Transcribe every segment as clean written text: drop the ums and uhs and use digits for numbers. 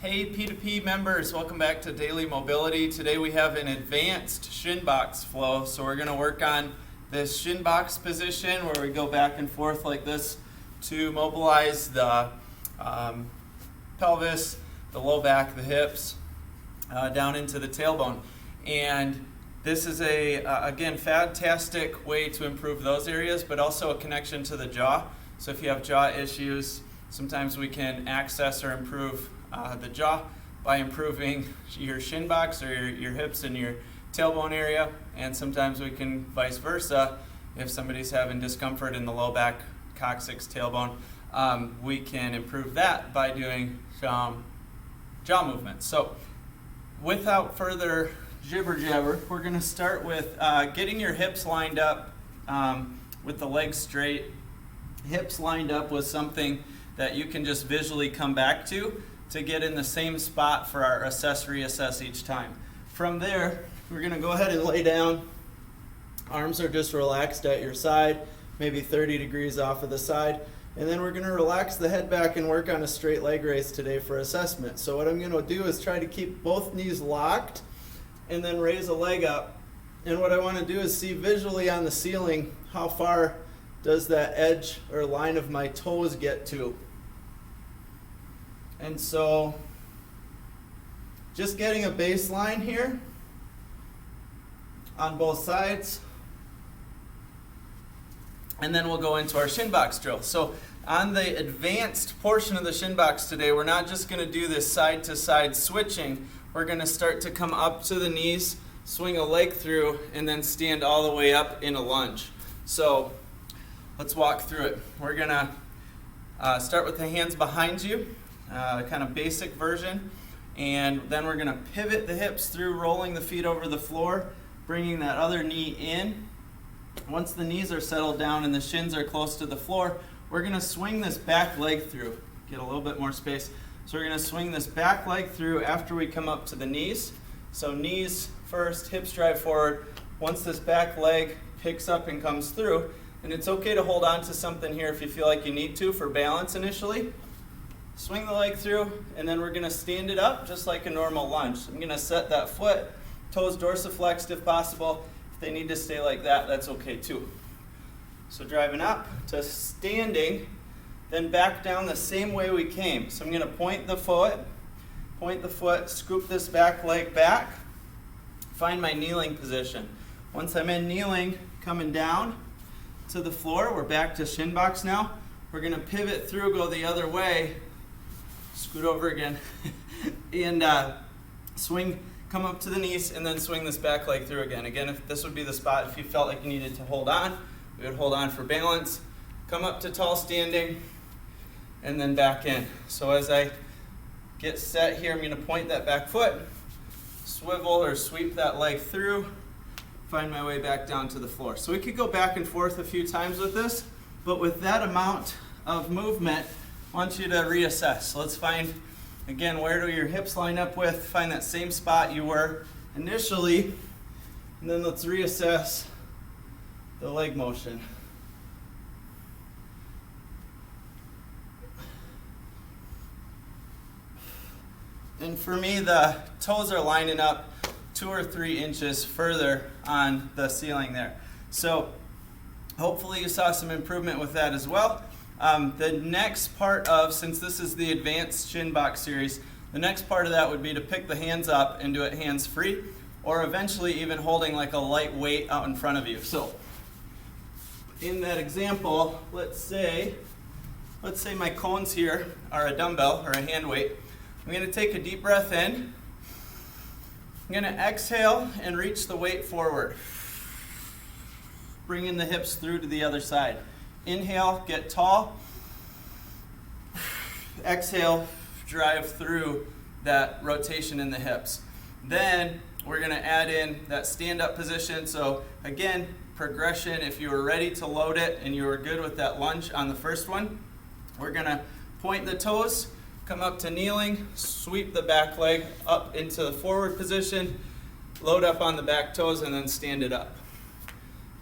Hey P2P members, welcome back to Daily Mobility. Today we have an advanced shin box flow. So we're going to work on this shin box position where we go back and forth like this to mobilize the pelvis, the low back, the hips, down into the tailbone. And this is again, fantastic way to improve those areas, but also a connection to the jaw. So if you have jaw issues, sometimes we can access or improve the jaw by improving your shin box or your hips and your tailbone area, and sometimes we can vice versa. If somebody's having discomfort in the low back, coccyx, tailbone, we can improve that by doing jaw movements. So without further jibber jabber, we're going to start with getting your hips lined up with the legs straight. Hips lined up with something that you can just visually come back to get in the same spot for our reassess each time. From there, we're going to go ahead and lay down. Arms are just relaxed at your side, maybe 30 degrees off of the side. And then we're going to relax the head back and work on a straight leg raise today for assessment. So what I'm going to do is try to keep both knees locked and then raise a leg up. And what I want to do is see visually on the ceiling how far does that edge or line of my toes get to. And so just getting a baseline here on both sides. And then we'll go into our shin box drill. So on the advanced portion of the shin box today, we're not just going to do this side to side switching. We're going to start to come up to the knees, swing a leg through, and then stand all the way up in a lunge. So let's walk through it. We're going to start with the hands behind you. Kind of basic version, and then we're going to pivot the hips through, rolling the feet over the floor, bringing that other knee in. Once the knees are settled down and the shins are close to the floor, we're going to swing this back leg through. Get a little bit more space. So we're going to swing this back leg through after we come up to the knees. So knees first, hips drive forward. Once this back leg picks up and comes through, and it's okay to hold on to something here if you feel like you need to for balance initially. Swing the leg through, and then we're going to stand it up just like a normal lunge. I'm going to set that foot, toes dorsiflexed if possible. If they need to stay like that, that's okay too. So driving up to standing, then back down the same way we came. So I'm going to point the foot, scoop this back leg back, find my kneeling position. Once I'm in kneeling, coming down to the floor, we're back to shin box now. We're going to pivot through, go the other way, scoot over again, and swing, come up to the knees, and then swing this back leg through again. Again, if this would be the spot if you felt like you needed to hold on, we would hold on for balance. Come up to tall standing, and then back in. So as I get set here, I'm going to point that back foot, swivel or sweep that leg through, find my way back down to the floor. So we could go back and forth a few times with this, but with that amount of movement, I want you to reassess. So let's find, again, where do your hips line up with? Find that same spot you were initially, and then let's reassess the leg motion. And for me, the toes are lining up 2 or 3 inches further on the ceiling there. So hopefully you saw some improvement with that as well. The next part of, since this is the advanced shin box series, the next part of that would be to pick the hands up and do it hands free, or eventually even holding like a light weight out in front of you. So in that example, let's say my cones here are a dumbbell or a hand weight. I'm going to take a deep breath in. I'm going to exhale and reach the weight forward, bringing the hips through to the other side. Inhale, get tall. Exhale, drive through that rotation in the hips. Then we're going to add in that stand-up position. So again, progression, if you were ready to load it and you were good with that lunge on the first one, we're going to point the toes, come up to kneeling, sweep the back leg up into the forward position, load up on the back toes, and then stand it up.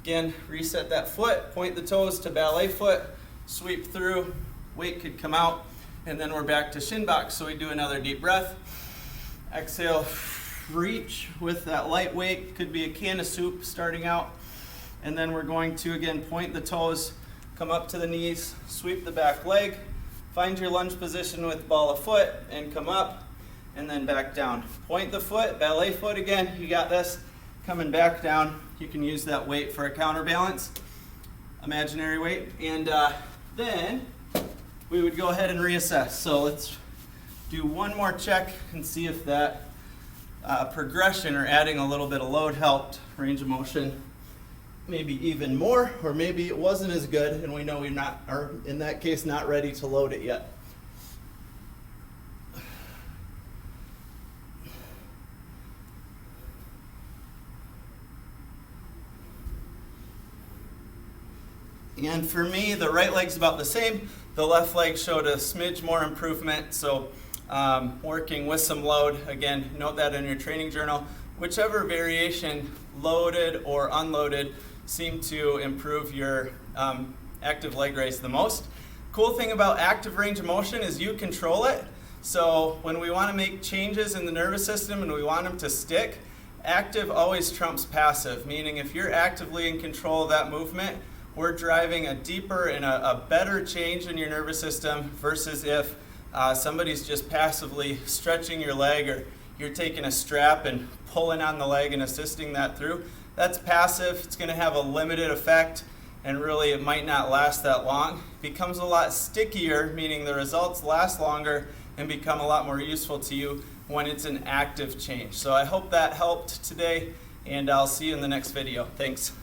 Again, reset that foot, point the toes to ballet foot, sweep through, weight could come out, And then we're back to shin box. So we do another deep breath. Exhale, reach with that light weight. Could be a can of soup starting out. And then we're going to, again, point the toes, come up to the knees, sweep the back leg, find your lunge position with ball of foot, and come up, and then back down. Point the foot, ballet foot again, you got this. Coming back down, you can use that weight for a counterbalance, imaginary weight. And then we would go ahead and reassess. So let's do one more check and see if that progression or adding a little bit of load helped. Range of motion, maybe even more, or maybe it wasn't as good and we know we're not, or in that case, not ready to load it yet. And for me, the right leg's about the same. The left leg showed a smidge more improvement. So working with some load, again, note that in your training journal. Whichever variation, loaded or unloaded, seem to improve your active leg raise the most. Cool thing about active range of motion is you control it. So when we want to make changes in the nervous system and we want them to stick, active always trumps passive, meaning if you're actively in control of that movement, we're driving a deeper and a better change in your nervous system versus if somebody's just passively stretching your leg or you're taking a strap and pulling on the leg and assisting that through. That's passive. It's going to have a limited effect, and really it might not last that long. It becomes a lot stickier, meaning the results last longer and become a lot more useful to you when it's an active change. So I hope that helped today, and I'll see you in the next video. Thanks.